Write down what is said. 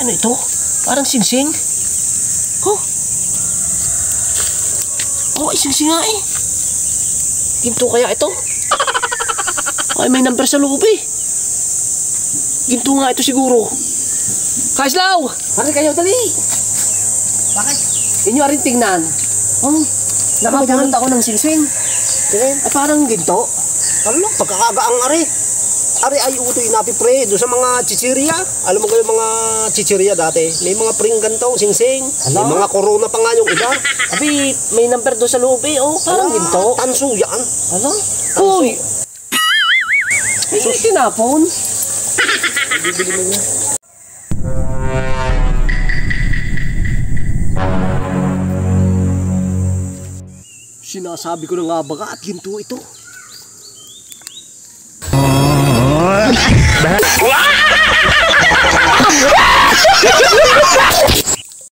Ano ito? Parang singsing. Oh. Oh, ay singsing nga eh. Ginto kaya ito? Ay, may number sa loob eh. Ginto nga ito siguro. Kaislaw! Pare kayo, dali! Bakit? Inyo rin tingnan. Oh, nakapulot ako ng singsing. Ay, parang ginto. Ano, pagkakagaang ari. Ari ay utoy napi pre, doon sa mga chichirya. Alam mo kayo mga chichirya dati? May mga pring ganito, singsing. May mga corona pa nga yung iba. Abi, may number doon sa loob eh. Oh, parang ginto. Tanso yan. Ano? Uy! May tinapon. Bibili mo niya. Sinasabi ko na nga baga at ginto ito.